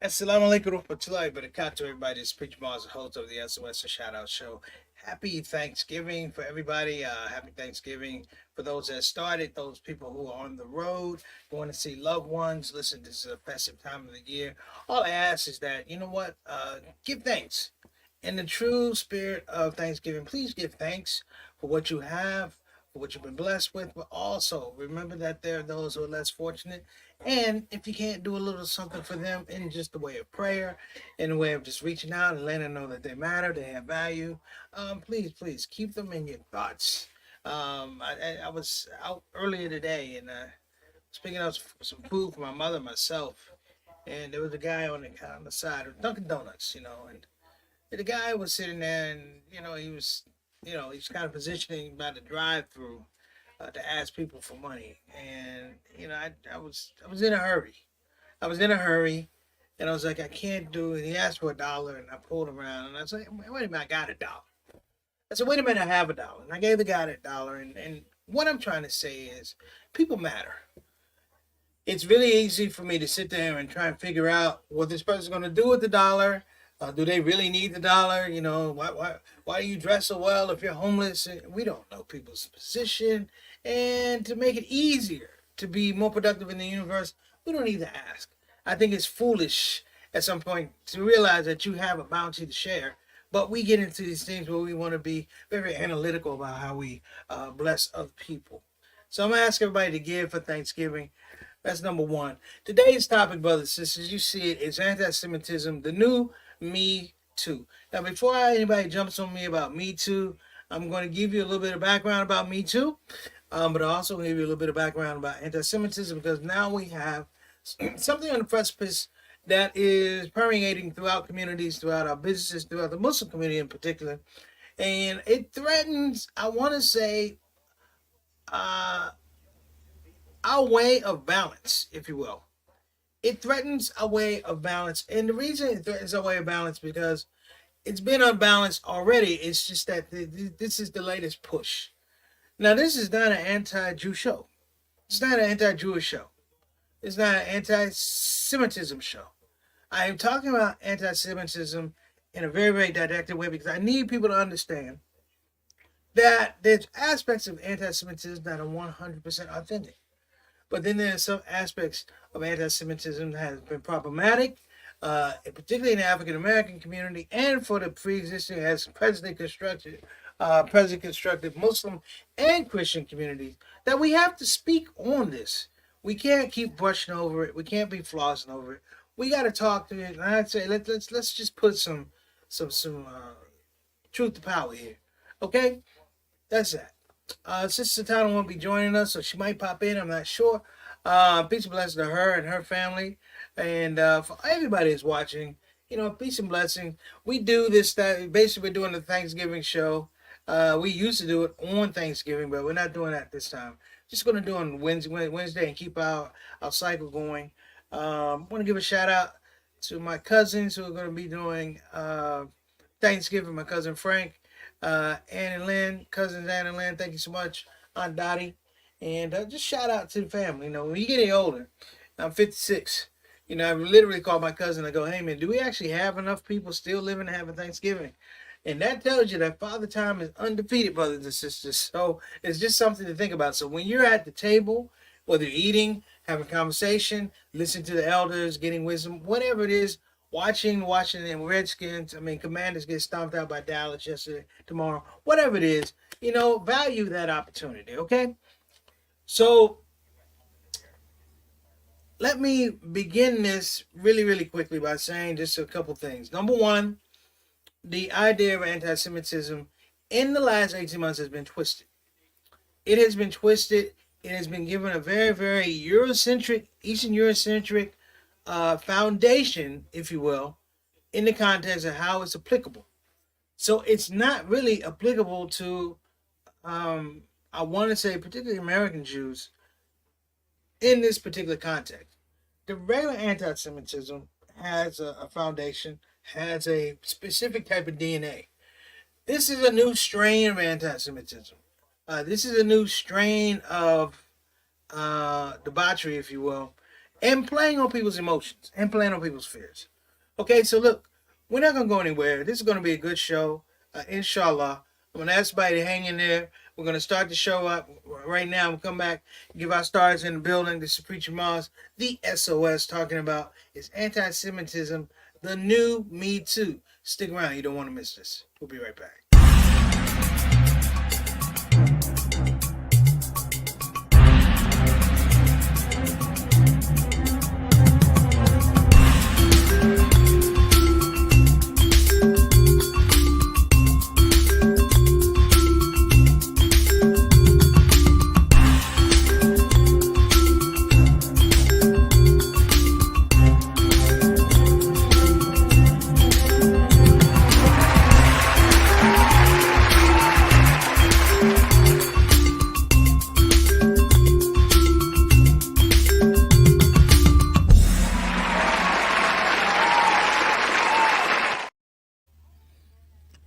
Assalamu alaikum warahmatullahi wabarakatuh, everybody. It's Preacher Mars, the host of the SOS Shout Out Show. Happy Thanksgiving for everybody. Happy Thanksgiving for those that started, those people who are on the road, going to see loved ones. Listen, this is a festive time of the year. All I ask is that, you know what, give thanks. In the true spirit of Thanksgiving, please give thanks for what you have, for what you've been blessed with, but also remember that there are those who are less fortunate. And if you can't do a little something for them in just the way of prayer, in the way of just reaching out and letting them know that they matter, they have value, please keep them in your thoughts. I was out earlier today and was picking up some food for my mother and myself, and there was a guy on the side of Dunkin' Donuts, and the guy was sitting there, and he's kind of positioning by the drive-through to ask people for money, and I was in a hurry. I was in a hurry, and I was like, I can't do it. He asked for $1, and I pulled around, and I was like, wait a minute, I got $1. I said, wait a minute, I have $1, and I gave the guy $1, and what I'm trying to say is, people matter. It's really easy for me to sit there and try and figure out what this person's going to do with the dollar. Do they really need the dollar? Why do you dress so well if you're homeless? We don't know people's position. And to make it easier to be more productive in the universe, we don't need to ask. I think it's foolish at some point to realize that you have a bounty to share. But we get into these things where we want to be very analytical about how we bless other people. So I'm going to ask everybody to give for Thanksgiving. That's number one. Today's topic, brothers and sisters, you see it, is anti-Semitism, the new Me Too. Now, before anybody jumps on me about Me Too, I'm going to give you a little bit of background about Me Too, but I also give you a little bit of background about anti-Semitism, because now we have something on the precipice that is permeating throughout communities, throughout our businesses, throughout the Muslim community in particular, and it threatens, I want to say, our way of balance, if you will. It threatens our way of balance. And the reason it threatens our way of balance because it's been unbalanced already. It's just that this is the latest push. Now, this is not an anti-Jew show. It's not an anti-Jewish show. It's not an anti-Semitism show. I am talking about anti-Semitism in a very, very didactic way because I need people to understand that there's aspects of anti-Semitism that are 100% authentic. But then there are some aspects of anti-Semitism that has been problematic, particularly in the African American community and for the pre-existing as presently constructed Muslim and Christian communities, that we have to speak on this. We can't keep brushing over it. We can't be flossing over it. We got to talk to it. And I'd say let's just put some truth to power here. Okay, that's that. Sister Tana won't be joining us, so she might pop in. I'm not sure. Peace and blessings to her and her family, and for everybody that's watching, peace and blessing. We do this. Basically, we're doing the Thanksgiving show. We used to do it on Thanksgiving, but we're not doing that this time. Just going to do it on Wednesday and keep our cycle going. I want to give a shout out to my cousins who are going to be doing Thanksgiving. My cousin Frank. Ann and Lynn, cousins Ann and Lynn, thank you so much, Aunt Dottie, and just shout out to the family. When you get any older, I'm 56. I literally call my cousin. I go, hey man, do we actually have enough people still living and having Thanksgiving? And that tells you that Father Time is undefeated, brothers and sisters. So it's just something to think about. So when you're at the table, whether you're eating, having conversation, listening to the elders, getting wisdom, whatever it is, watching them Redskins, I mean Commanders get stomped out by Dallas yesterday, tomorrow, whatever it is, value that opportunity, okay? So let me begin this really, really quickly by saying just a couple things. Number one, the idea of anti-Semitism in the last 18 months has been twisted. It has been twisted. It has been given a very, very Eurocentric, Eastern Eurocentric foundation, if you will, in the context of how it's applicable. So it's not really applicable to, I want to say, particularly American Jews in this particular context. The regular anti Semitism has a foundation, has a specific type of DNA. This is a new strain of anti Semitism. This is a new strain of debauchery, if you will, and playing on people's emotions and playing on people's fears. Okay, so look, we're not going to go anywhere. This is going to be a good show, inshallah. I'm going to ask everybody to hang in there. We're going to start the show up right now. We'll come back, give our stars in the building. This is Preacher Mars, the SOS, talking about is anti-Semitism the new Me Too. Stick around. You don't want to miss this. We'll be right back.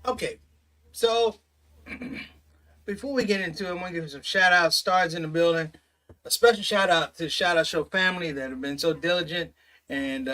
Okay, so before we get into it, I want to give some shout outs, stars in the building. A special shout out to the Shout Out Show family that have been so diligent and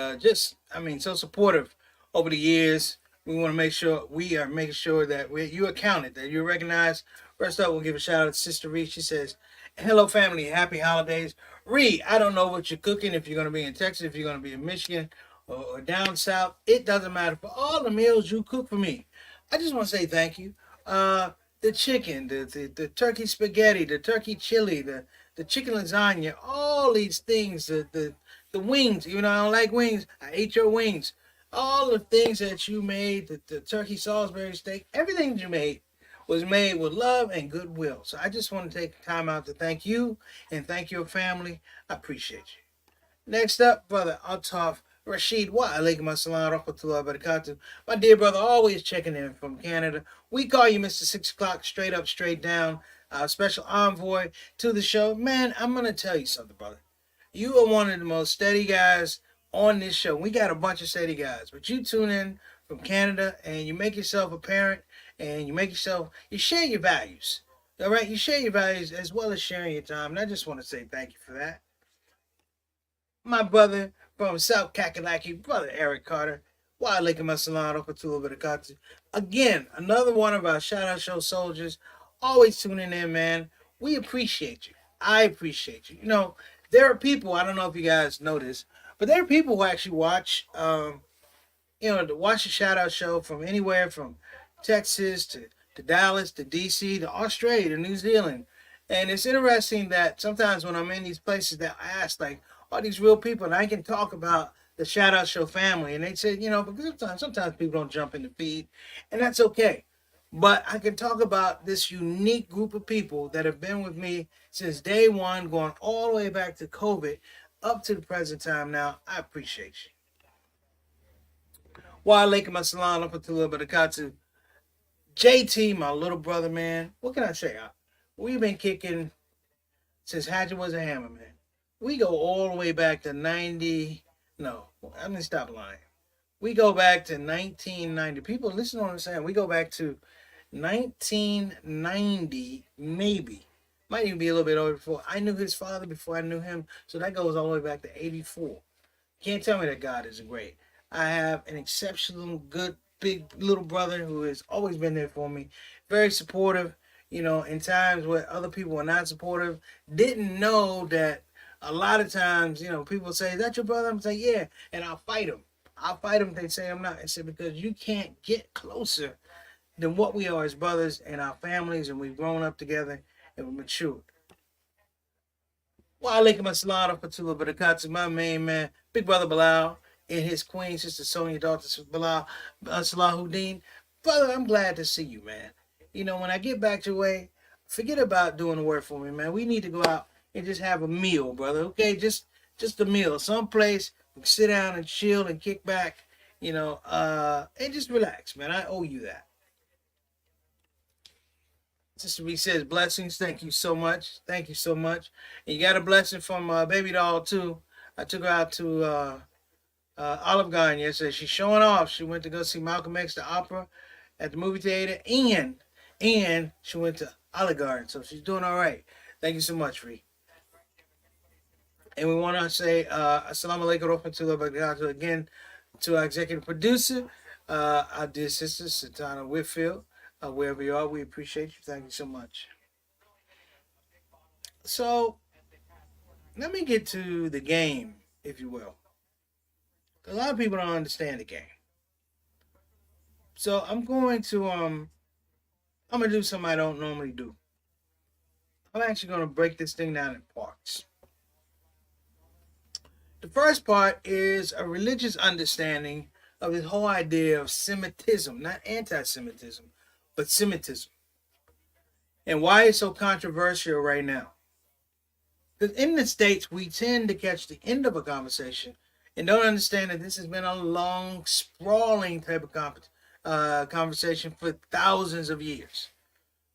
so supportive over the years. We want to make sure we are making sure that you accounted, that you're recognized. First up, we'll give a shout out to Sister Ree. She says, "Hello, family. Happy holidays." Ree, I don't know what you're cooking, if you're going to be in Texas, if you're going to be in Michigan or down south. It doesn't matter. For all the meals you cook for me, I just want to say thank you. The chicken, the turkey spaghetti, the turkey chili, the chicken lasagna, all these things, the wings, even though I don't like wings, I ate your wings. All the things that you made, the turkey Salisbury steak, everything that you made was made with love and goodwill. So I just want to take time out to thank you and thank your family. I appreciate you. Next up, Brother Altaf Rashid Wa alaikum assalam rahmatullah barakatuh. My dear brother, always checking in from Canada. We call you Mr. 6 o'clock, straight up, straight down. Special envoy to the show. Man, I'm going to tell you something, brother. You are one of the most steady guys on this show. We got a bunch of steady guys, but you tune in from Canada and you make yourself a parent and you share your values. All right? You share your values as well as sharing your time. And I just want to say thank you for that. My brother from South Kakalaki, Brother Eric Carter. Wa alaikum assalam rahmatullah barakatuh. Again, another one of our Shout Out Show soldiers. Always tuning in, man. We appreciate you. I appreciate you. There are people, I don't know if you guys know this, but there are people who actually watch, to watch the Shout Out Show from anywhere from Texas to Dallas to DC to Australia to New Zealand. And it's interesting that sometimes when I'm in these places that I ask, like, are these real people? And I can talk about the Shout Out Show family. And they said, because sometimes people don't jump in the feed, and that's okay. But I can talk about this unique group of people that have been with me since day one, going all the way back to COVID, up to the present time now. I appreciate you. Wa alaikum assalam rahmatullah barakatuh. JT, my little brother, man. What can I say? We've been kicking since Hatchet was a hammer, man. We go all the way back to 90. No, I'm going to stop lying. We go back to 1990. People, listen to what I'm saying. We go back to 1990, maybe. Might even be a little bit over before. I knew his father before I knew him. So that goes all the way back to 84. Can't tell me that God isn't great. I have an exceptional, good, big little brother who has always been there for me. Very supportive, in times where other people were not supportive. Didn't know that A lot of times, people say, "Is that your brother?" I'm saying, "Yeah," and I'll fight them. I'll fight them. They say I'm not. I said because you can't get closer than what we are as brothers and our families, and we've grown up together and we've matured. Wa alaikum assalam Fatullah Barakatuh, my main man, Big Brother Bilal, and his queen, Sister Sonia, daughter Bilal, Salahuddin. Brother, I'm glad to see you, man. When I get back your way, forget about doing the work for me, man. We need to go out and just have a meal, brother. Okay, just a meal. Someplace we can sit down and chill and kick back, and just relax, man. I owe you that. Sister B says, blessings. Thank you so much. Thank you so much. And you got a blessing from Baby Doll, too. I took her out to Olive Garden yesterday. She's showing off. She went to go see Malcolm X, the opera, at the movie theater, and she went to Olive Garden. So she's doing all right. Thank you so much, Ree. And we want to say assalamu alaikum warahmatullahi wabarakatuh again to our executive producer, our dear sister, Satana Whitfield. Wherever you are, we appreciate you. Thank you so much. So, let me get to the game, if you will. A lot of people don't understand the game. So I'm gonna do something I don't normally do. I'm actually gonna break this thing down in parts. The first part is a religious understanding of this whole idea of Semitism, not anti-Semitism, but Semitism, and why it's so controversial right now. Because in the States, we tend to catch the end of a conversation and don't understand that this has been a long, sprawling type of conversation for thousands of years.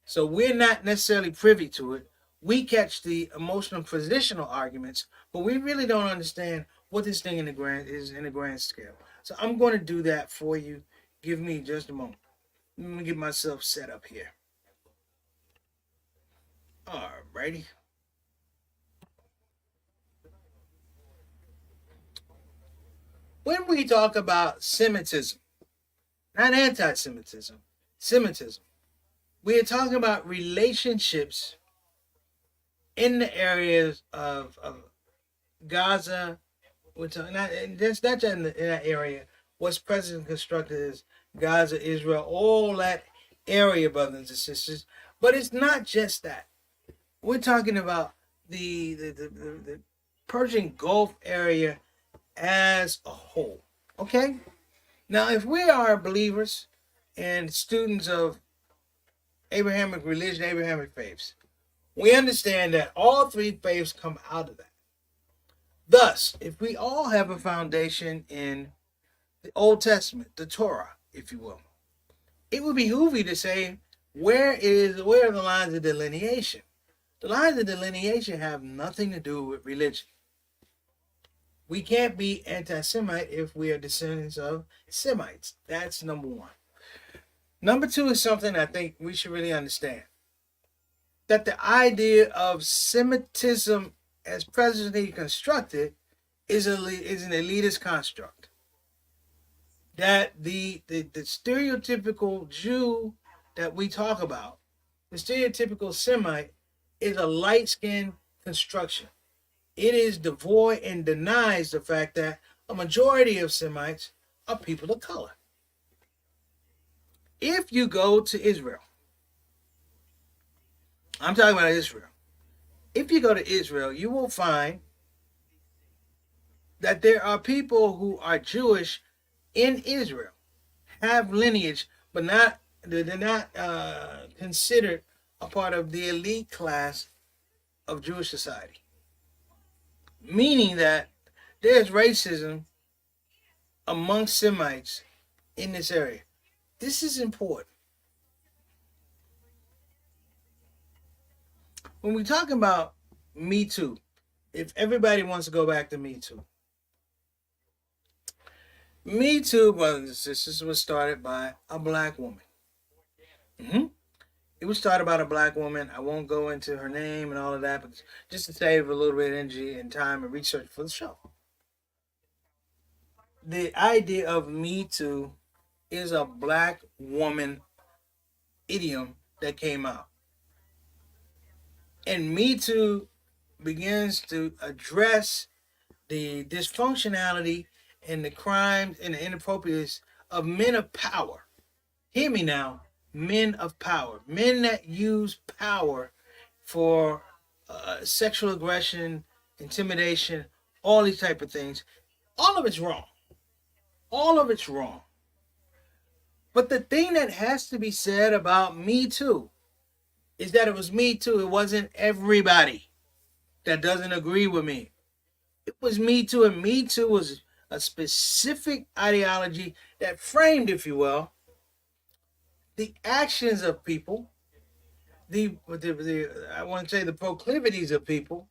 So we're not necessarily privy to it. We catch the emotional positional arguments, but we really don't understand what this thing in the grand scale. So I'm going to do that for you. Give me just a moment. Let me get myself set up here. Alrighty. When we talk about Semitism, not anti-Semitism, Semitism, we are talking about relationships in the areas of Gaza. We're talking that's in that area. What's present constructed is Gaza, Israel, all that area, brothers and sisters. But it's not just that. We're talking about the Persian Gulf area as a whole. Okay? Now, if we are believers and students of Abrahamic religion, Abrahamic faiths, we understand that all three faiths come out of that. Thus, if we all have a foundation in the Old Testament, the Torah, if you will, it would behoove you to say, where are the lines of delineation? The lines of delineation have nothing to do with religion. We can't be anti-Semite if we are descendants of Semites. That's number one. Number two is something I think we should really understand. That the idea of Semitism as presently constructed is an elitist construct. That the stereotypical Jew that we talk about, the stereotypical Semite, is a light-skinned construction. It is devoid and denies the fact that a majority of Semites are people of color. If you go to Israel, I'm talking about Israel. If you go to Israel, you will find that there are people who are Jewish in Israel, have lineage, but they're not considered a part of the elite class of Jewish society. Meaning that there's racism among Semites in this area. This is important. When we talk about Me Too, if everybody wants to go back to Me Too, Me Too, brothers and sisters, was started by a black woman. Mm-hmm. It was started by a black woman. I won't go into her name and all of that, but just to save a little bit of energy and time and research for the show. The idea of Me Too is a black woman idiom that came out. And Me Too begins to address the dysfunctionality and the crimes and the inappropriateness of men of power. Hear me now, men of power, men that use power for sexual aggression, intimidation, all these type of things. All of it's wrong. All of it's wrong. But the thing that has to be said about Me Too is that it was Me Too. It wasn't everybody that doesn't agree with me. It was Me Too, and Me Too was a specific ideology that framed, if you will, the actions of people, the I want to say the proclivities of people,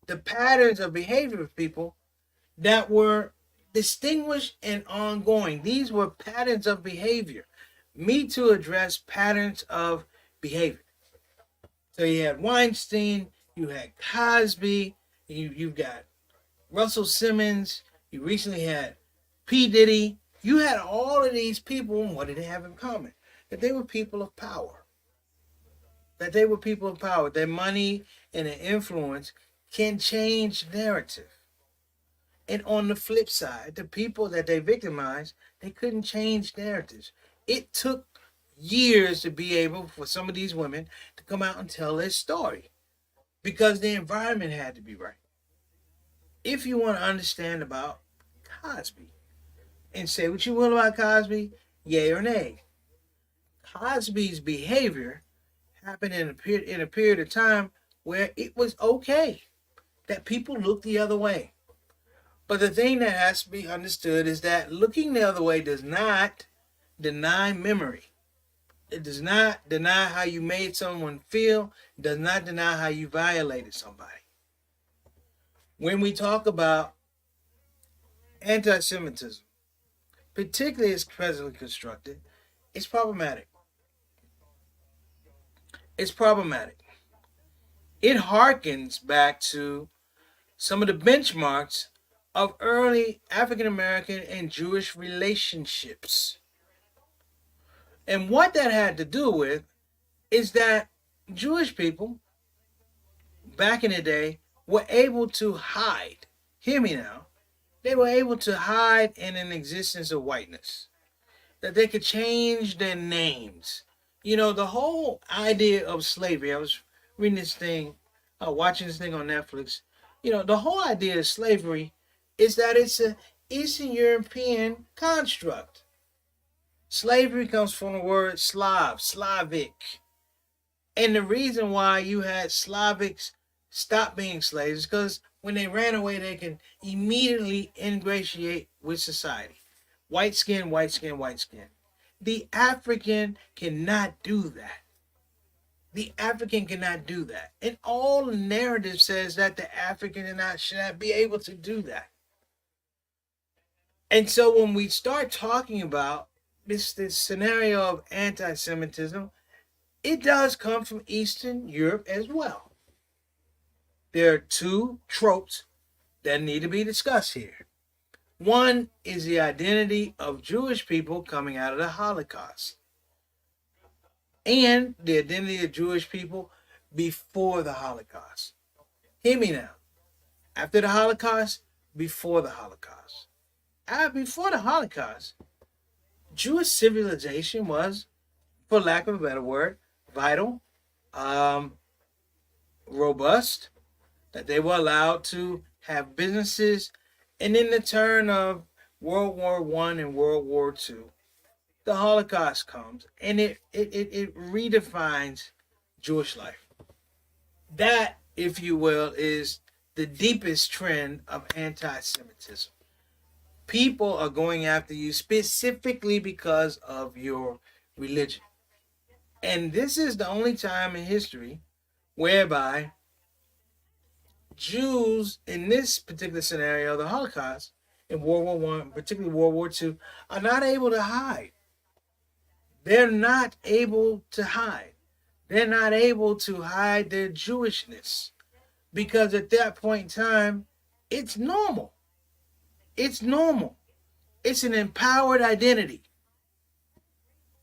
the patterns of behavior of people that were distinguished and ongoing. These were patterns of behavior. Me Too addressed patterns of behavior. So you had Weinstein, you had Cosby, you've got Russell Simmons, you recently had P. Diddy. You had all of these people, and what did they have in common? That they were people of power. That they were people of power. Their money and their influence can change narrative. And on the flip side, the people that they victimized, they couldn't change narratives. It took years to be able for some of these women to come out and tell their story because the environment had to be right. If you want to understand about Cosby and say what you will about Cosby, yay or nay, Cosby's behavior happened in a period of time where it was okay that people looked the other way. But the thing that has to be understood is that looking the other way does not deny memory. It does not deny how you made someone feel. It does not deny how you violated somebody. When we talk about anti-Semitism, particularly as presently constructed, it's problematic. It's problematic. It harkens back to some of the benchmarks of early African American and Jewish relationships. And what that had to do with is that Jewish people back in the day were able to hide. Hear me now. They were able to hide in an existence of whiteness. That they could change their names. You know, the whole idea of slavery, I was reading this thing, watching this thing on Netflix. You know, the whole idea of slavery is that it's an Eastern European construct. Slavery comes from the word Slav, Slavic. And the reason why you had Slavics stop being slaves is because when they ran away, they can immediately ingratiate with society. White skin, white skin, white skin. The African cannot do that. The African cannot do that. And all the narrative says that the African should not be able to do that. And so when we start talking about this scenario of anti-Semitism, it does come from Eastern Europe as well. There are two tropes that need to be discussed here. One is the identity of Jewish people coming out of the Holocaust, and the identity of Jewish people before the Holocaust. Hear me now. After the Holocaust, before the Holocaust. Before the Holocaust, Jewish civilization was, for lack of a better word, vital, robust, that they were allowed to have businesses. And in the turn of World War I and World War II, the Holocaust comes and it redefines Jewish life. That, if you will, is the deepest trend of anti-Semitism. People are going after you specifically because of your religion. And this is the only time in history whereby Jews, in this particular scenario, the Holocaust, in World War I, particularly World War II, are not able to hide. They're not able to hide. They're not able to hide their Jewishness. Because at that point in time, it's normal. It's normal. It's an empowered identity.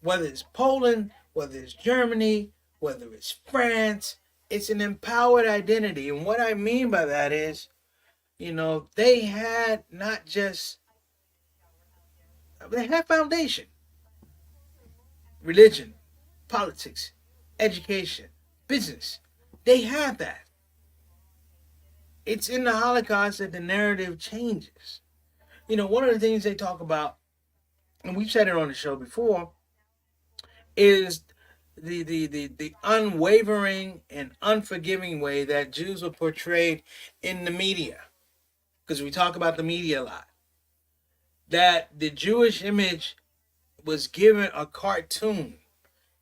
Whether it's Poland, whether it's Germany, whether it's France, It's an empowered identity. And what I mean by that is, they had not just, they had foundation, religion, politics, education, business. They had that. It's in the Holocaust that the narrative changes. One of the things they talk about, and we've said it on the show before, is the unwavering and unforgiving way that Jews were portrayed in the media. Because we talk about the media a lot. That the Jewish image was given a cartoon.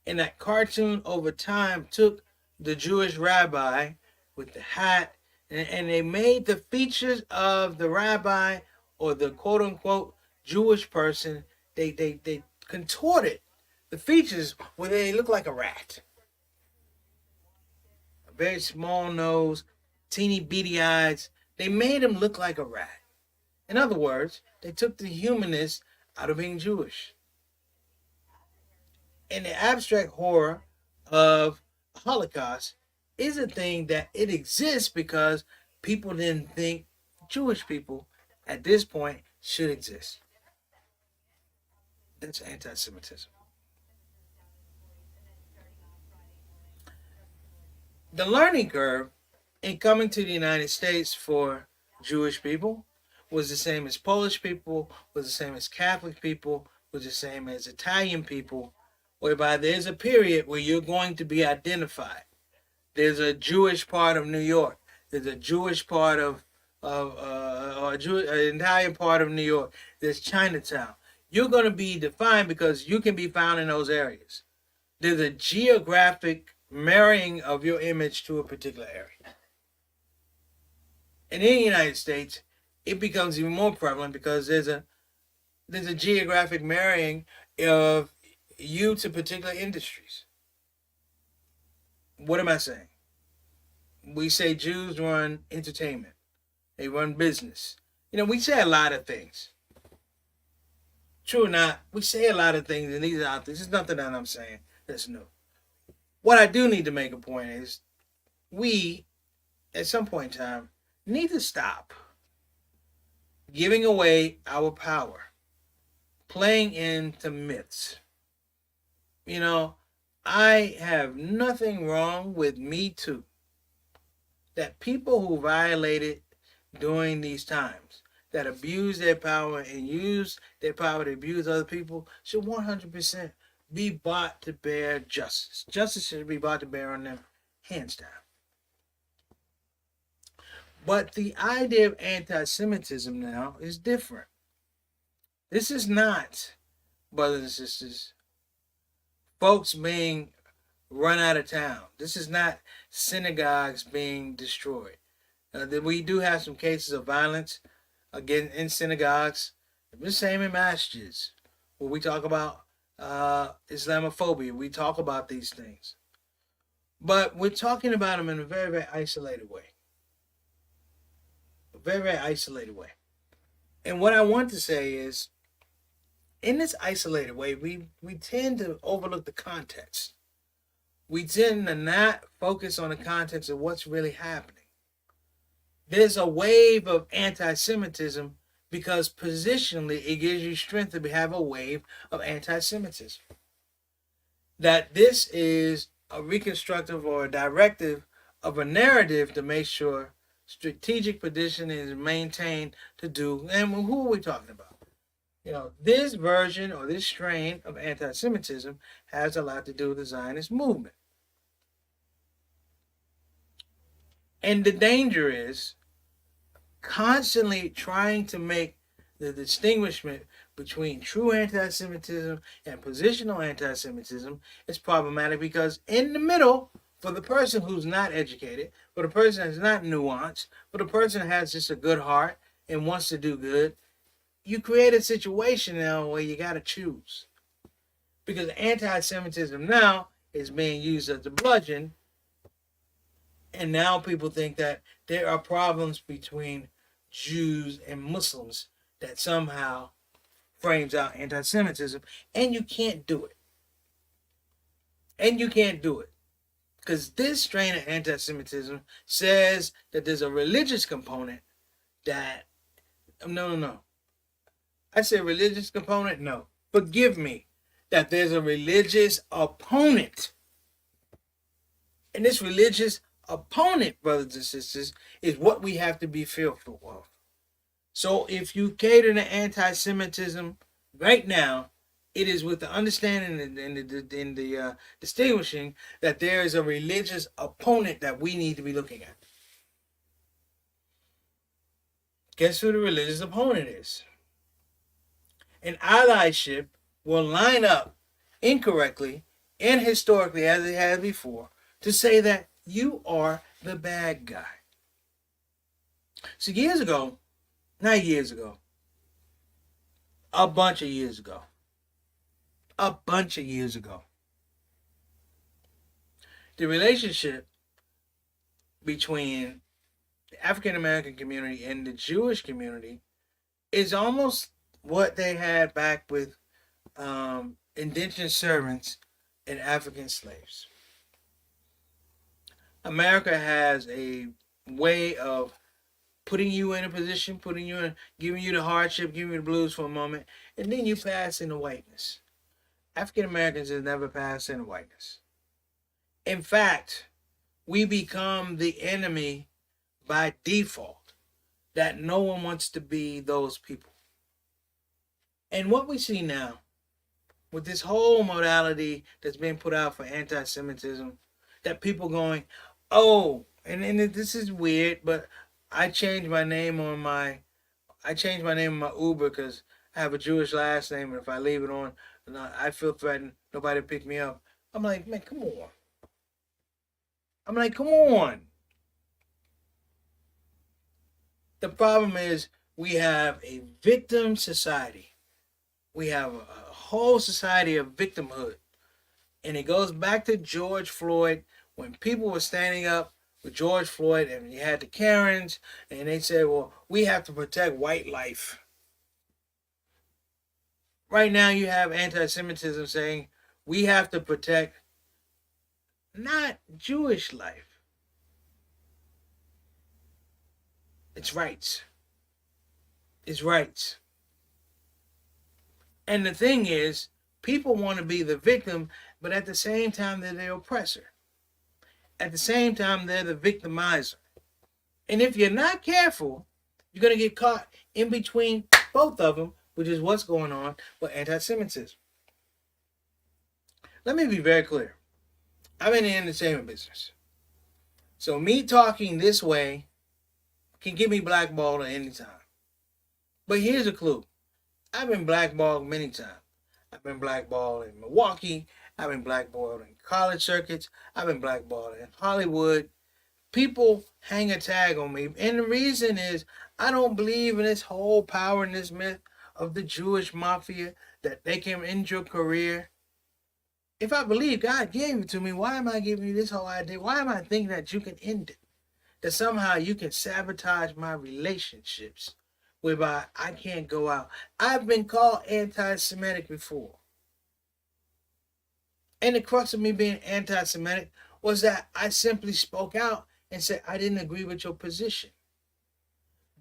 And that cartoon over time took the Jewish rabbi with the hat, and they made the features of the rabbi or the quote unquote Jewish person, they contorted the features where they look like a rat. A very small nose, teeny beady eyes. They made him look like a rat. In other words, they took the humanness out of being Jewish. And the abstract horror of Holocaust is a thing that it exists because people didn't think Jewish people at this point should exist. That's anti-Semitism. The learning curve in coming to the United States for Jewish people was the same as Polish people, was the same as Catholic people, was the same as Italian people, whereby there's a period where you're going to be identified. There's a Jewish part of New York. There's a Jewish part or an Italian part of New York. There's Chinatown. You're going to be defined because you can be found in those areas. There's a geographic marrying of your image to a particular area. And in the United States, it becomes even more prevalent because there's a geographic marrying of you to particular industries. What am I saying? We say Jews run entertainment. They run business. We say a lot of things. True or not, we say a lot of things, and these are out there. There's nothing that I'm saying that's new. What I do need to make a point is we, at some point in time, need to stop giving away our power, playing into myths. I have nothing wrong with Me Too. That people who violated during these times, that abuse their power and use their power to abuse other people, should 100% be brought to bear justice. Justice should be brought to bear on them, hands down. But the idea of anti-Semitism now is different. This is not, brothers and sisters, folks being run out of town. This is not synagogues being destroyed. We do have some cases of violence again in synagogues. The same in masjids, where we talk about Islamophobia. We talk about these things. But we're talking about them in a very, very isolated way. A very, very isolated way. And what I want to say is, in this isolated way, we tend to overlook the context. We tend to not focus on the context of what's really happening. There's a wave of anti-Semitism because positionally it gives you strength to have a wave of anti-Semitism. That this is a reconstructive or a directive of a narrative to make sure strategic position is maintained to do. And who are we talking about? This version or this strain of anti-Semitism has a lot to do with the Zionist movement. And the danger is constantly trying to make the distinguishment between true anti-Semitism and positional anti-Semitism is problematic because in the middle, for the person who's not educated, for the person that's not nuanced, for the person that has just a good heart and wants to do good, you create a situation now where you got to choose. Because anti-Semitism now is being used as a bludgeon, and now people think that there are problems between Jews and Muslims that somehow frames out anti-Semitism, and you can't do it. Because this strain of anti-Semitism says that there's a religious component that, no. I say religious component? No. Forgive me. That there's a religious opponent. And this religious opponent, brothers and sisters, is what we have to be fearful of. So if you cater to anti-Semitism right now, it is with the understanding and the distinguishing that there is a religious opponent that we need to be looking at. Guess who the religious opponent is? And allyship will line up incorrectly and historically, as it has before, to say that you are the bad guy. So years ago, not years ago, a bunch of years ago, the relationship between the African American community and the Jewish community is almost what they had back with indentured servants and African slaves. America has a way of putting you in a position, giving you the hardship, giving you the blues for a moment, and then you pass into whiteness. African Americans have never passed into whiteness. In fact, we become the enemy by default, that no one wants to be those people. And what we see now, with this whole modality that's being put out for anti-Semitism, that people going, oh, and this is weird, but I changed my name on my Uber because I have a Jewish last name, and if I leave it on, I feel threatened. Nobody will pick me up. I'm like, man, come on. The problem is we have a victim society. We have a whole society of victimhood. And it goes back to George Floyd, when people were standing up with George Floyd, and you had the Karens, and they said, well, we have to protect white life. Right now you have anti-Semitism saying we have to protect not Jewish life. It's rights. And the thing is, people want to be the victim, but at the same time they're the oppressor. At the same time, they're the victimizer. And if you're not careful, you're going to get caught in between both of them, which is what's going on with anti-Semitism. Let me be very clear. I'm in the entertainment business. So me talking this way can get me blackballed at any time. But here's a clue. I've been blackballed many times. I've been blackballed in Milwaukee. I've been blackballed in college circuits. I've been blackballed in Hollywood. People hang a tag on me. And the reason is I don't believe in this whole power and this myth of the Jewish mafia that they can end your career. If I believe God gave it to me, why am I giving you this whole idea? Why am I thinking that you can end it? That somehow you can sabotage my relationships whereby I can't go out. I've been called anti-Semitic before. And the crux of me being anti-Semitic was that I simply spoke out and said I didn't agree with your position.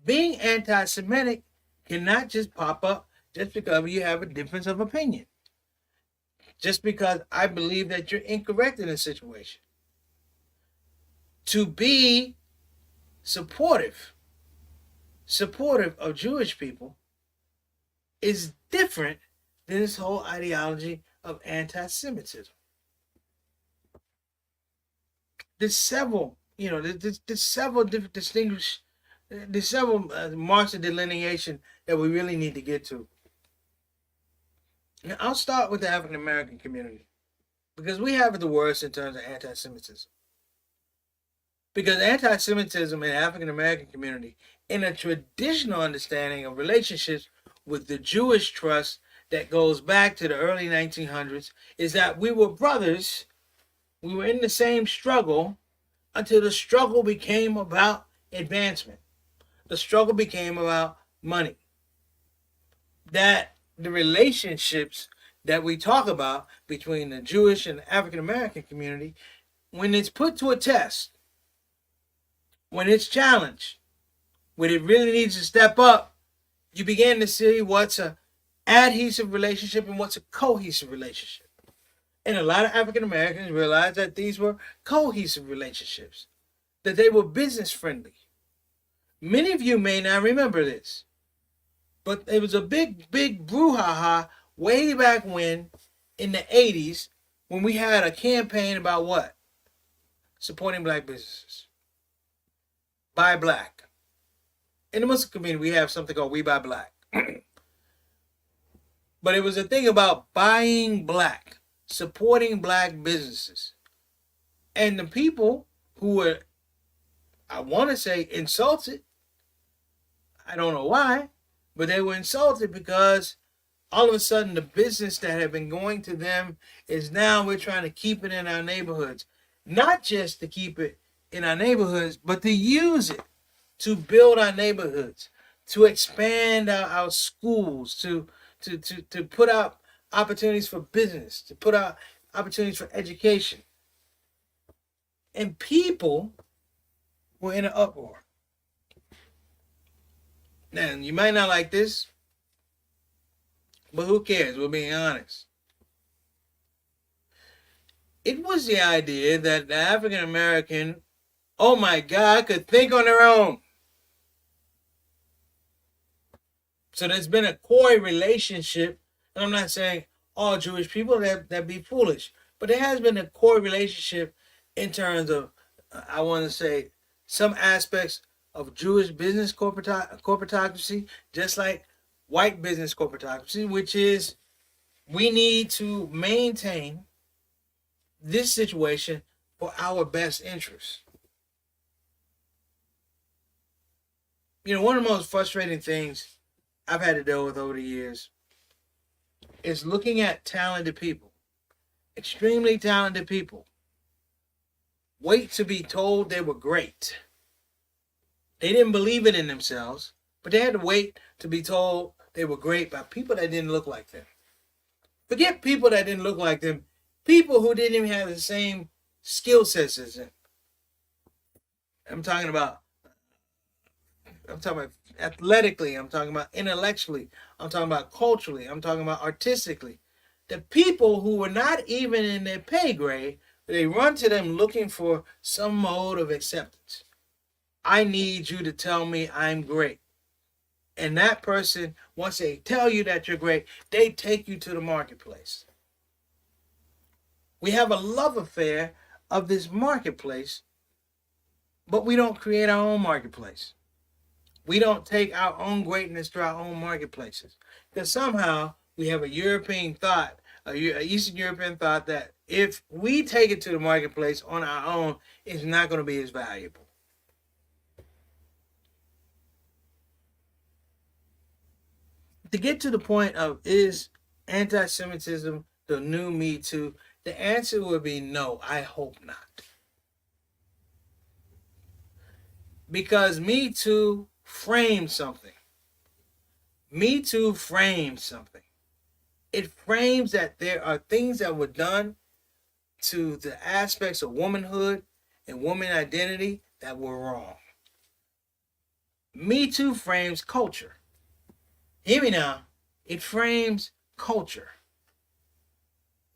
Being anti-Semitic cannot just pop up just because you have a difference of opinion. Just because I believe that you're incorrect in a situation. To be supportive of Jewish people is different than this whole ideology of anti-Semitism. There's several different distinguished, there's several marks of delineation that we really need to get to. Now, I'll start with the African American community because we have it the worst in terms of anti-Semitism. Because anti-Semitism in the African American community, in a traditional understanding of relationships with the Jewish trust that goes back to the early 1900s, is that we were brothers, we were in the same struggle until the struggle became about advancement. The struggle became about money. That the relationships that we talk about between the Jewish and the African American community when it's put to a test, when it's challenged, when it really needs to step up, you begin to see what's a adhesive relationship and what's a cohesive relationship. And a lot of African Americans realized that these were cohesive relationships, that they were business friendly. Many of you may not remember this, but it was a big brouhaha way back when, in the 80s, when we had a campaign about what? Supporting black businesses. Buy black. In the Muslim community, we have something called We Buy Black. But it was a thing about buying black, supporting black businesses. And the people who were, I want to say, insulted, I don't know why, but they were insulted because all of a sudden the business that had been going to them is now we're trying to keep it in our neighborhoods. Not just to keep it in our neighborhoods, but to use it to build our neighborhoods, to expand our schools, to put out opportunities for business, to put out opportunities for education. And people were in an uproar. Now, you might not like this, but who cares? We're being honest. It was the idea that the African American, oh my God, could think on their own. So there's been a coy relationship, and I'm not saying all Jewish people that be foolish, but there has been a coy relationship in terms of, I want to say, some aspects of Jewish business corporatocracy, just like white business corporatocracy, which is we need to maintain this situation for our best interests. You know, one of the most frustrating things I've had to deal with over the years is looking at talented people, extremely talented people, wait to be told they were great. They didn't believe it in themselves, but they had to wait to be told they were great by people that didn't look like them. Forget people that didn't look like them, people who didn't even have the same skill sets as them. I'm talking about athletically, I'm talking about intellectually, I'm talking about culturally, I'm talking about artistically. The people who were not even in their pay grade, they run to them looking for some mode of acceptance. I need you to tell me I'm great. And that person, once they tell you that you're great, they take you to the marketplace. We have a love affair of this marketplace, but we don't create our own marketplace. We don't take our own greatness to our own marketplaces. Because somehow we have a European thought, an Eastern European thought that if we take it to the marketplace on our own, it's not going to be as valuable. To get to the point of, is anti-Semitism the new Me Too? The answer would be no, I hope not. Because Me Too framed something. Me Too frames something. It frames that there are things that were done to the aspects of womanhood and woman identity that were wrong. Me Too frames culture. Hear me now. It frames culture.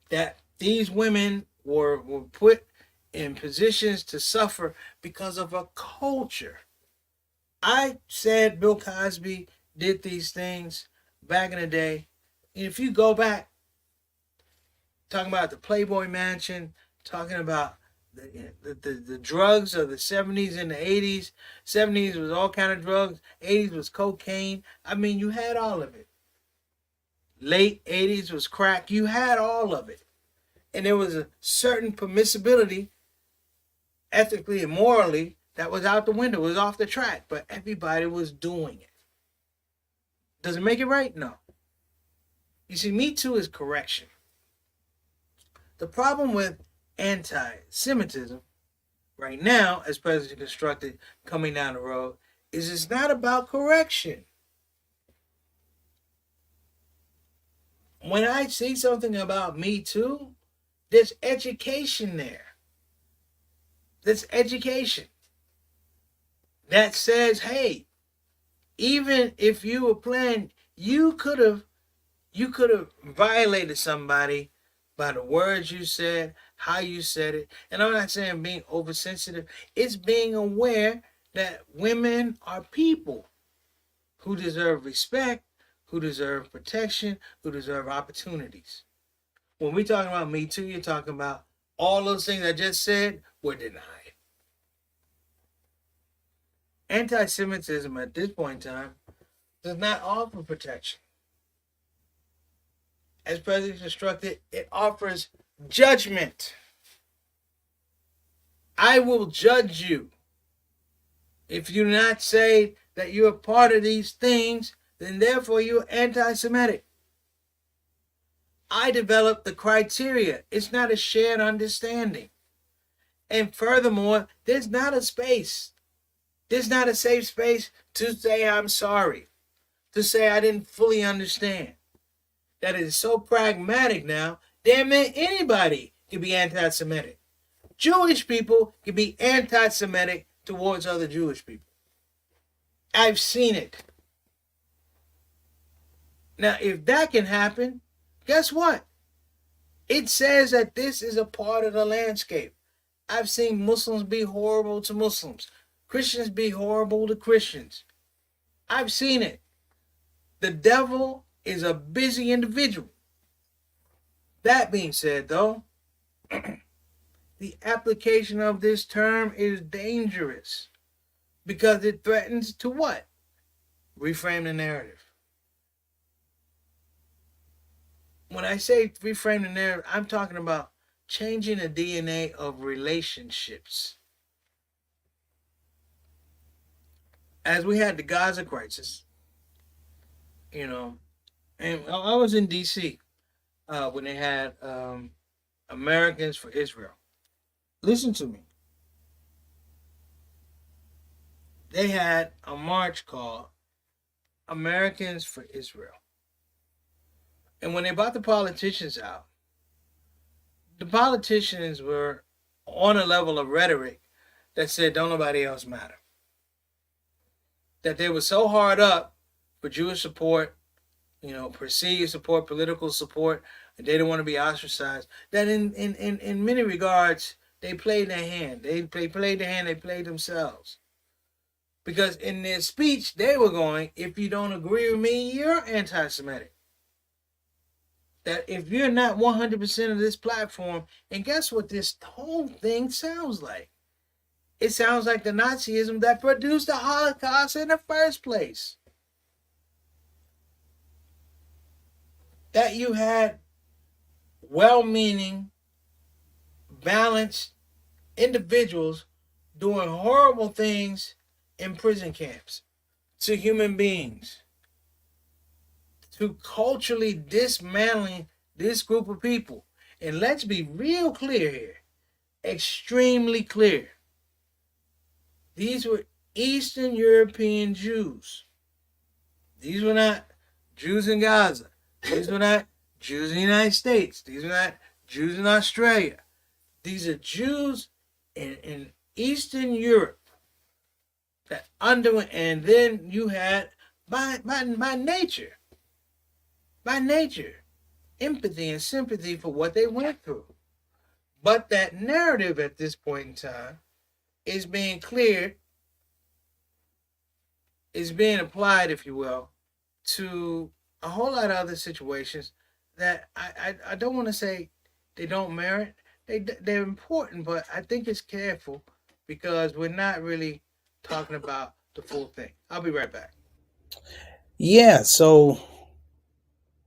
That these women were put in positions to suffer because of a culture. I said Bill Cosby did these things back in the day. And if you go back, talking about the Playboy Mansion, talking about the drugs of the 70s and the 80s. 70s was all kind of drugs. 80s was cocaine. I mean, you had all of it. Late 80s was crack. You had all of it. And there was a certain permissibility, ethically and morally, that was out the window, was off the track. But everybody was doing it. Does it make it right? No. You see, Me Too is correction. The problem with anti-Semitism right now, as presently constructed coming down the road, is it's not about correction. When I see something about Me Too, there's education there. That's education. That says, hey, even if you were playing, you could have violated somebody by the words you said, how you said it. And I'm not saying being oversensitive. It's being aware that women are people who deserve respect, who deserve protection, who deserve opportunities. When we talking about Me Too, you're talking about all those things I just said were denied. Anti-Semitism at this point in time does not offer protection. As President instructed, it offers judgment. I will judge you. If you do not say that you're a part of these things, then therefore you're anti-Semitic. I developed the criteria. It's not a shared understanding. And furthermore, there's not a space. There's not a safe space to say I'm sorry, to say I didn't fully understand. That is so pragmatic now. Damn it, anybody can be anti-Semitic. Jewish people can be anti-Semitic towards other Jewish people. I've seen it. Now, if that can happen, guess what? It says that this is a part of the landscape. I've seen Muslims be horrible to Muslims, Christians be horrible to Christians. I've seen it. The devil is a busy individual. That being said, though, the application of this term is dangerous because it threatens to what? Reframe the narrative. When I say reframe the narrative, I'm talking about changing the DNA of relationships. As we had the Gaza crisis, and I was in D.C. When they had Americans for Israel. Listen to me. They had a march called Americans for Israel. And when they brought the politicians out, the politicians were on a level of rhetoric that said, don't nobody else matter. That they were so hard up for Jewish support, perceived support, political support, and they didn't want to be ostracized, that in many regards, they played their hand. They played their hand, they played themselves. Because in their speech, they were going, if you don't agree with me, you're anti-Semitic. That if you're not 100% of this platform, and guess what this whole thing sounds like? It sounds like the Nazism that produced the Holocaust in the first place. That you had well-meaning, balanced individuals doing horrible things in prison camps to human beings, to culturally dismantling this group of people. And let's be real clear here, extremely clear. These were Eastern European Jews. These were not Jews in Gaza. These were not Jews in the United States. These were not Jews in Australia. These are Jews in Eastern Europe that underwent, and then you had by nature, empathy and sympathy for what they went through. But that narrative at this point in time is being cleared, is being applied, if you will, to a whole lot of other situations that I don't want to say they don't merit. They're important, but I think it's careful because we're not really talking about the full thing. I'll be right back. Yeah, so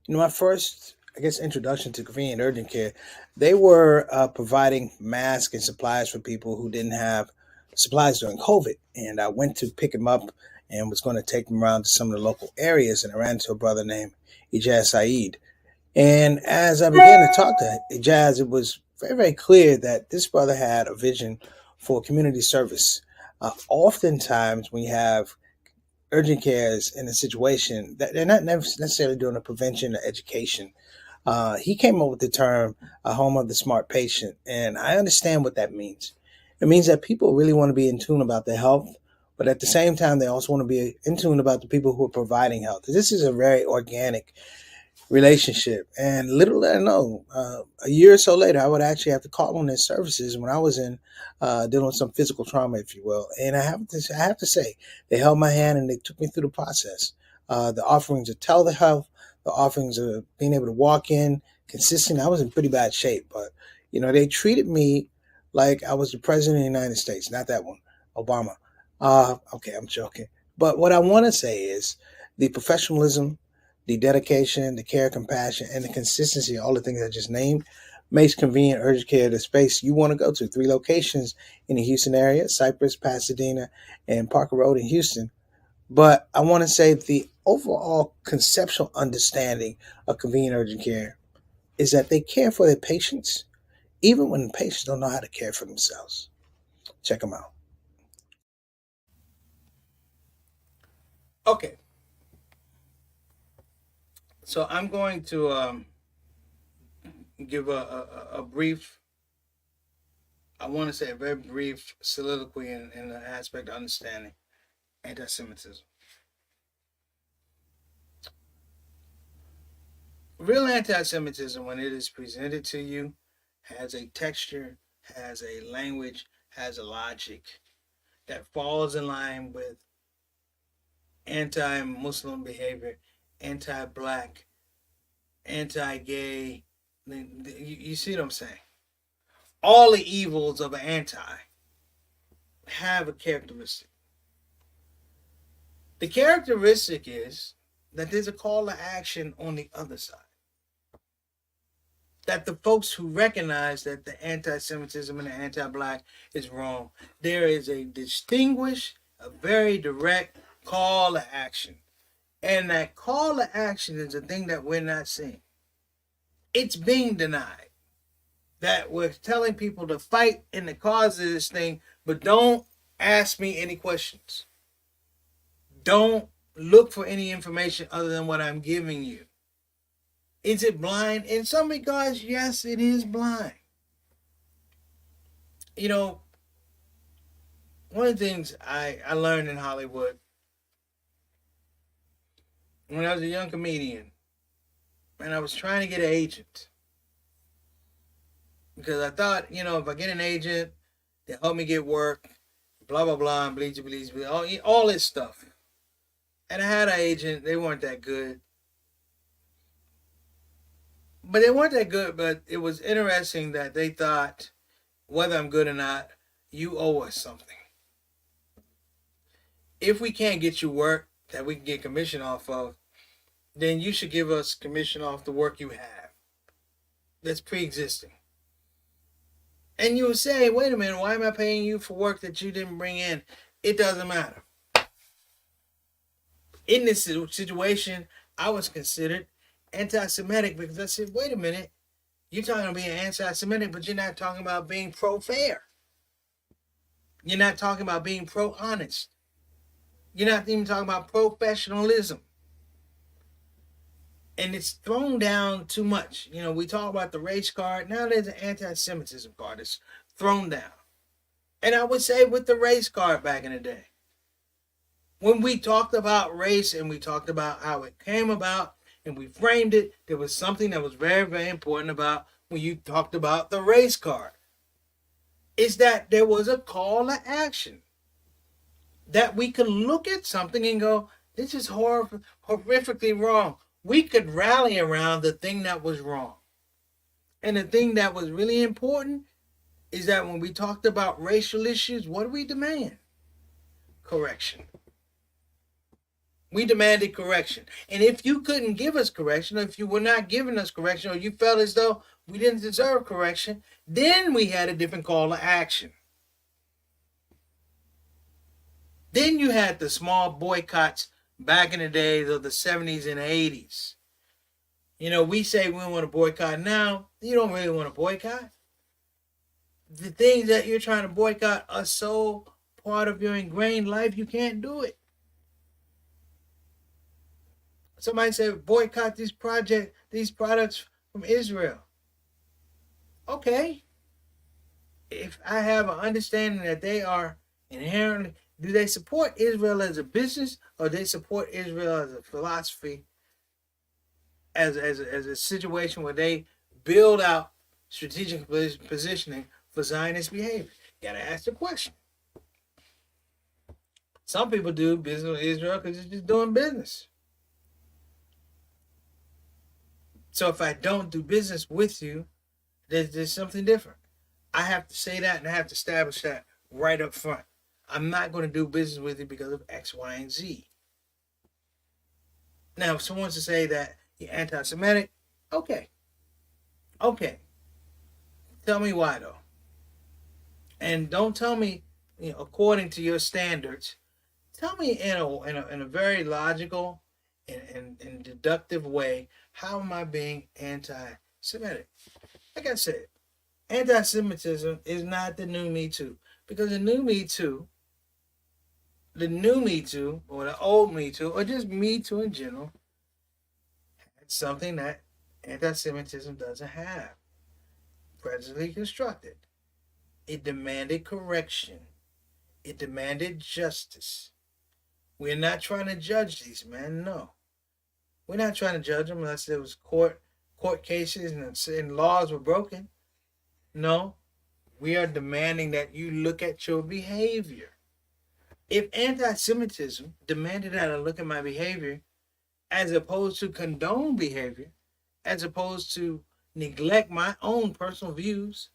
my first, introduction to convenient urgent care, they were providing masks and supplies for people who didn't have supplies during COVID. And I went to pick them up and was going to take them around to some of the local areas. And I ran into a brother named Ijaz Saeed. And as I began to talk to Ijaz, it was very, very clear that this brother had a vision for community service. Oftentimes, when you have urgent cares in a situation that they're not necessarily doing a prevention or education. He came up with the term "a home of the smart patient," and I understand what that means. It means that people really want to be in tune about their health, but at the same time, they also want to be in tune about the people who are providing health. This is a very organic relationship. And little did I know, a year or so later, I would actually have to call on their services when I was in dealing with some physical trauma, if you will. And I have to say, they held my hand and they took me through the process. The offerings of telehealth, the offerings of being able to walk in consistent. I was in pretty bad shape, but they treated me like I was the president of the United States, not that one, Obama. Okay, I'm joking. But what I want to say is the professionalism, the dedication, the care, compassion, and the consistency, all the things I just named, makes convenient urgent care the space you want to go to. 3 locations in the Houston area: Cypress, Pasadena, and Parker Road in Houston. But I want to say the overall conceptual understanding of convenient urgent care is that they care for their patients, even when the patients don't know how to care for themselves. Check them out. Okay, so I'm going to give a brief, I want to say a very brief soliloquy in the aspect of understanding anti Semitism. Real anti Semitism, when it is presented to you, has a texture, has a language, has a logic that falls in line with anti Muslim behavior, anti black, anti gay. You see what I'm saying? All the evils of an anti have a characteristic. The characteristic is that there's a call to action on the other side. That the folks who recognize that the anti-Semitism and the anti-black is wrong, there is a distinguished, a very direct call to action. And that call to action is a thing that we're not seeing. It's being denied. That we're telling people to fight in the cause of this thing, but don't ask me any questions. Don't look for any information other than what I'm giving you. Is it blind? In some regards, yes, it is blind. You know, one of the things I learned in Hollywood when I was a young comedian, and I was trying to get an agent because I thought, if I get an agent, they'll help me get work, blah blah blah, and bleach, bleach, bleach, all this stuff. And I had an agent; they weren't that good, but they weren't that good. But it was interesting that they thought, whether I'm good or not, you owe us something. If we can't get you work that we can get commission off of, then you should give us commission off the work you have that's pre-existing. And you would say, wait a minute, why am I paying you for work that you didn't bring in? It doesn't matter. In this situation, I was considered anti-Semitic because I said, wait a minute, you're talking about being anti-Semitic, but you're not talking about being pro-fair. You're not talking about being pro-honest. You're not even talking about professionalism. And it's thrown down too much. We talk about the race card. Now there's an anti-Semitism card that's thrown down. And I would say with the race card back in the day, when we talked about race and we talked about how it came about and we framed it, there was something that was very, very important about when you talked about the race card. Is that there was a call to action. That we could look at something and go, this is horrifically wrong. We could rally around the thing that was wrong. And the thing that was really important is that when we talked about racial issues, what do we demand? Correction. We demanded correction. And if you couldn't give us correction, or if you were not giving us correction, or you felt as though we didn't deserve correction, then we had a different call to action. Then you had the small boycotts back in the days of the 70s and 80s. We say we want to boycott now. You don't really want to boycott. The things that you're trying to boycott are so part of your ingrained life, you can't do it. Somebody said boycott these products from Israel. Okay. if I have an understanding that they are inherently, do they support Israel as a business, or do they support Israel as a philosophy, as a situation where they build out strategic positioning for Zionist behavior? You gotta ask the question. Some people do business with Israel because it's just doing business. So if I don't do business with you, there's something different. I have to say that, and I have to establish that right up front. I'm not going to do business with you because of X, Y, and Z. Now, if someone's to say that you're anti-Semitic, okay, okay, tell me why though, and don't tell me, according to your standards. Tell me in a very logical and deductive way, how am I being anti-Semitic? Like I said, anti-Semitism is not the new Me Too, because the new Me Too, or the old Me Too, or just Me Too in general, it's something that anti-Semitism doesn't have. Presently constructed, it demanded correction. It demanded justice. We're not trying to judge these men. No, we're not trying to judge them unless there was court cases and laws were broken. No, we are demanding that you look at your behavior. If anti-Semitism demanded that I look at my behavior, as opposed to condone behavior, as opposed to neglect my own personal views,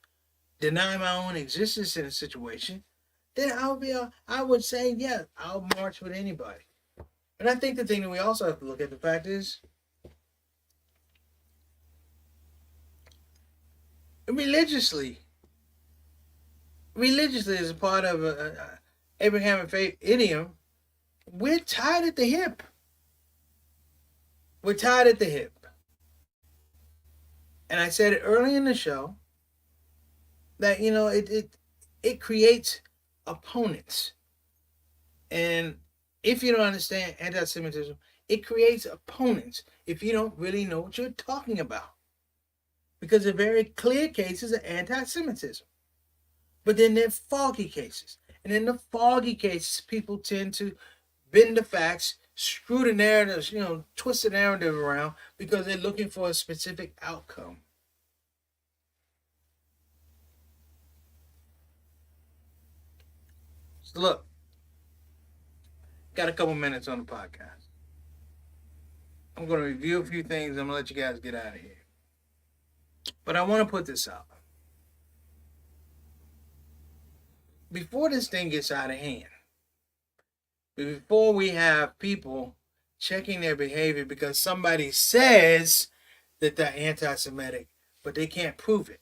deny my own existence in a situation, then I would say, yeah, I'll march with anybody. And I think the thing that we also have to look at, the fact is, religiously, as a part of a Abrahamic faith idiom, we're tied at the hip. We're tied at the hip. And I said it early in the show that it creates opponents. And if you don't understand anti-Semitism, it creates opponents if you don't really know what you're talking about. Because there are very clear cases of anti-Semitism. But then there are foggy cases. And in the foggy cases, people tend to bend the facts, screw the narratives, twist the narrative around because they're looking for a specific outcome. So look, got a couple minutes on the podcast. I'm going to review a few things. I'm going to let you guys get out of here. But I want to put this out. Before this thing gets out of hand, before we have people checking their behavior because somebody says that they're anti-Semitic, but they can't prove it,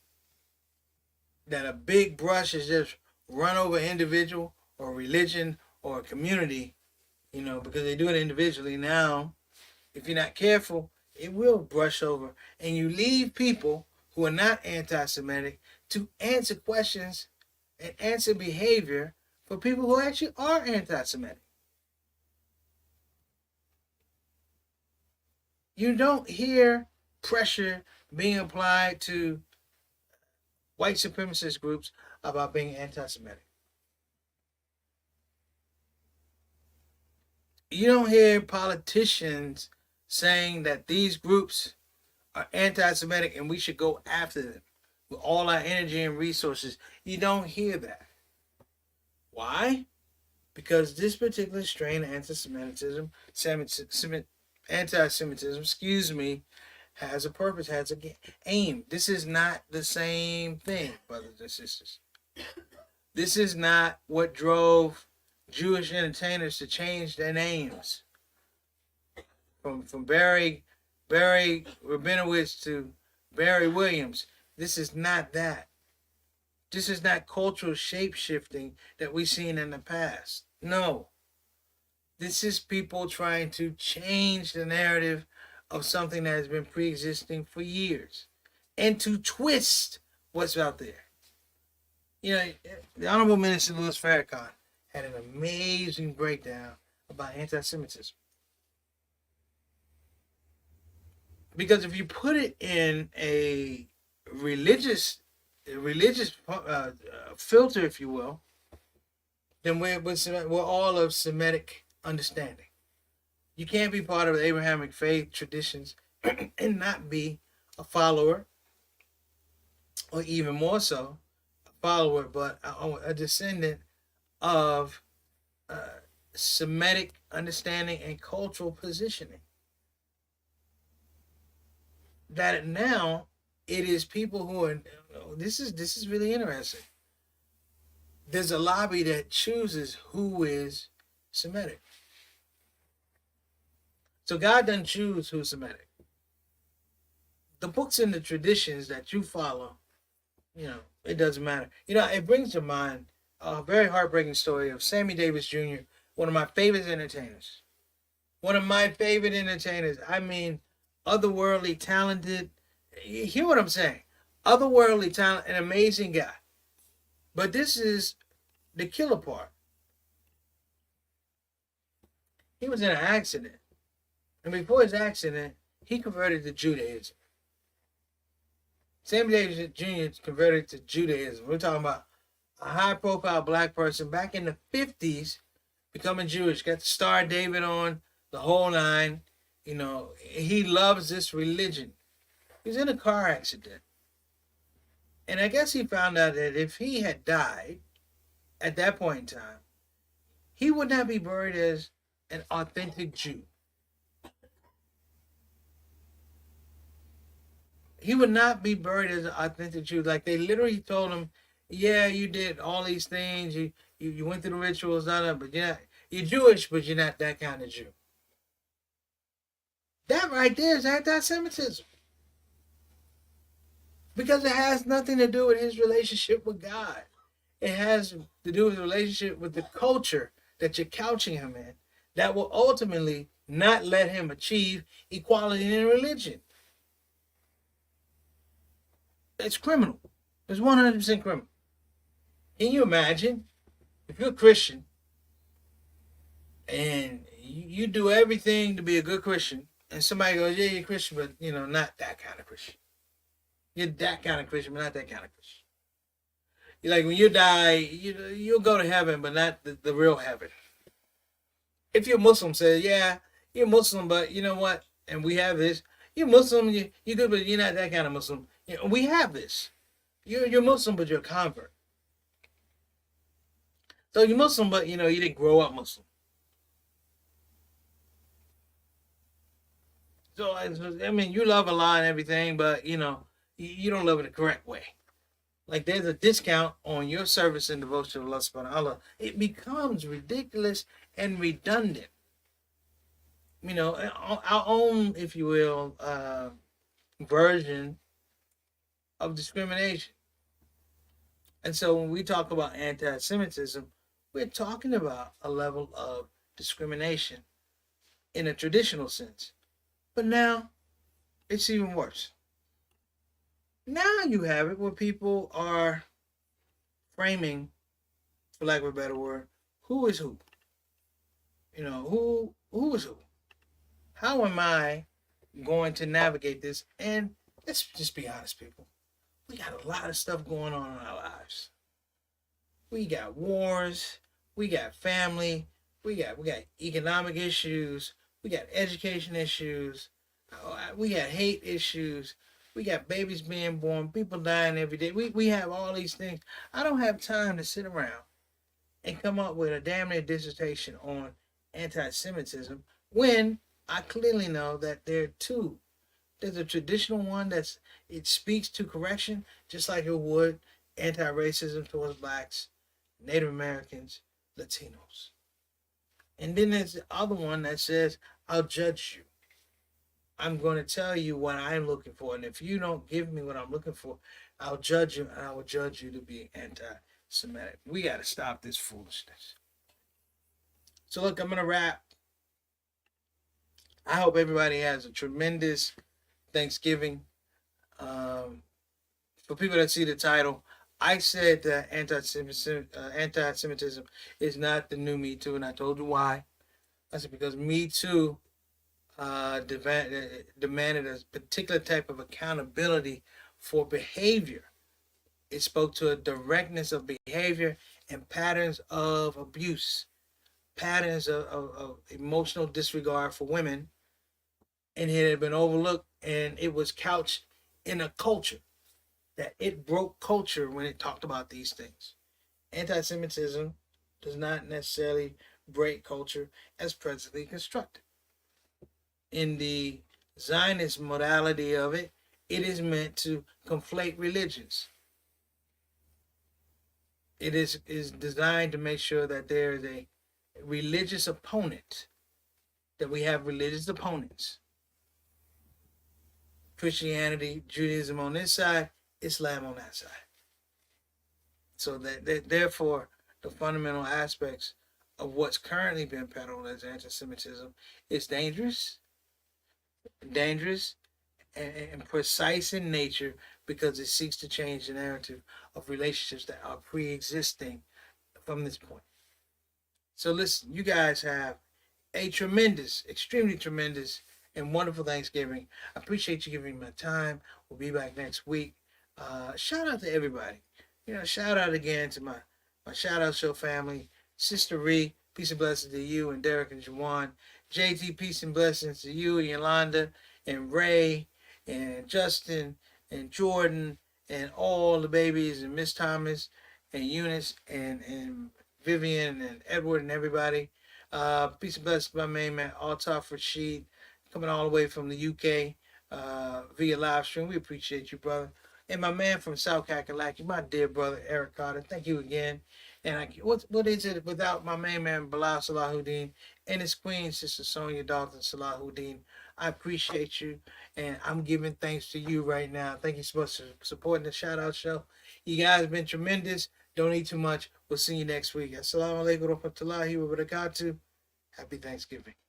that a big brush is just run over individual or religion or a community, because they do it individually. Now, if you're not careful, it will brush over, and you leave people who are not anti-Semitic to answer questions and answer behavior for people who actually are anti-Semitic. You don't hear pressure being applied to white supremacist groups about being anti-Semitic. You don't hear politicians saying that these groups are anti-Semitic and we should go after them with all our energy and resources. You don't hear that. Why? Because this particular strain of anti-Semitism, has a purpose, has an aim. This is not the same thing, brothers and sisters. This is not what drove Jewish entertainers to change their names from Barry Rabinowitz to Barry Williams. This is not that. This is not cultural shape-shifting that we've seen in the past. No. This is people trying to change the narrative of something that has been pre-existing for years and to twist what's out there. The Honorable Minister Louis Farrakhan had an amazing breakdown about anti-Semitism. Because if you put it in a religious religious filter, if you will, then we're all of Semitic understanding. You can't be part of the Abrahamic faith traditions and not be a follower, or even more so, a follower, but a descendant of uh, Semitic understanding and cultural positioning. That now it is people who are. This is really interesting. There's a lobby that chooses who is Semitic. So God doesn't choose who's Semitic. The books and the traditions that you follow, it doesn't matter. It brings to mind a very heartbreaking story of Sammy Davis Jr., one of my favorite entertainers. One of my favorite entertainers. I mean, otherworldly talented. You hear what I'm saying? Otherworldly talent, an amazing guy. But this is the killer part. He was in an accident. And before his accident, he converted to Judaism. Sammy Davis Jr. converted to Judaism. We're talking about a high profile black person back in the 50s becoming Jewish. Got the Star of David on, the whole nine. He loves this religion. He was in a car accident. And I guess he found out that if he had died at that point in time, he would not be buried as an authentic Jew. He would not be buried as an authentic Jew. Like they literally told him, yeah, you did all these things, you went through the rituals, but you're Jewish, but you're not that kind of Jew. That right there is anti-Semitism. Because it has nothing to do with his relationship with God. It has to do with the relationship with the culture that you're couching him in that will ultimately not let him achieve equality in religion. It's criminal. It's 100% criminal. Can you imagine if you're a Christian and you do everything to be a good Christian, and somebody goes, yeah, you're Christian, but not that kind of Christian. You're that kind of Christian, but not that kind of Christian. You're like when you die, you'll go to heaven, but not the real heaven. If you're Muslim, say, yeah, you're Muslim, but you know what? And we have this. You're Muslim, you're good, but you're not that kind of Muslim. We have this. You're Muslim, but you're a convert. So you're Muslim, but you didn't grow up Muslim. So I mean, you love Allah and everything, but you don't love it the correct way. Like there's a discount on your service and devotion to Allah subhanahu wa ta'ala. It becomes ridiculous and redundant. Our own, if you will, version of discrimination. And so when we talk about anti-Semitism, we're talking about a level of discrimination in a traditional sense. But now it's even worse. Now you have it where people are framing, for lack of a better word, who is who? Who is who? How am I going to navigate this? And let's just be honest, people. We got a lot of stuff going on in our lives. We got wars, we got family, we got economic issues, we got education issues, we got hate issues, we got babies being born, people dying every day. We have all these things. I don't have time to sit around and come up with a damn near dissertation on anti-Semitism when I clearly know that there are two. There's a traditional one it speaks to correction, just like it would anti-racism towards blacks, Native Americans, Latinos. And then there's the other one that says, I'll judge you. I'm going to tell you what I'm looking for. And if you don't give me what I'm looking for, I'll judge you, and I will judge you to be anti-Semitic. We got to stop this foolishness. So look, I'm going to wrap. I hope everybody has a tremendous Thanksgiving. For people that see the title, I said that anti-Semitism is not the new Me Too, and I told you why. I said because Me Too demanded a particular type of accountability for behavior. It spoke to a directness of behavior and patterns of abuse, patterns of emotional disregard for women, and it had been overlooked, and it was couched in a culture that it broke culture when it talked about these things. Anti-Semitism does not necessarily break culture as presently constructed. In the Zionist modality of it, it is meant to conflate religions. It is designed to make sure that there is a religious opponent, that we have religious opponents. Christianity, Judaism on this side, Islam on that side. So that therefore the fundamental aspects of what's currently been peddled as anti-Semitism is dangerous, and precise in nature because it seeks to change the narrative of relationships that are pre-existing from this point. So listen, you guys have a tremendous, extremely tremendous, and wonderful Thanksgiving. I appreciate you giving me my time. We'll be back next week. Shout out to everybody. Shout out again to my shout out show family, Sister Ree. Peace and blessings to you and Derek and Jawan. JT, peace and blessings to you, Yolanda and Ray and Justin and Jordan and all the babies and Miss Thomas and Eunice and Vivian and Edward and everybody. Peace and blessings to my main man, Altaf Rashid, coming all the way from the UK via live stream. We appreciate you, brother. And my man from South Kakalaki, my dear brother, Eric Carter. Thank you again. And what is it without my main man, Bilal Salahuddin, and his queen, Sister Sonia Dalton Salahuddin? I appreciate you, and I'm giving thanks to you right now. Thank you so much for supporting the Shout Out Show. You guys have been tremendous. Don't eat too much. We'll see you next week. Assalamu alaikum wa rahmatullahi wa barakatuh. Happy Thanksgiving.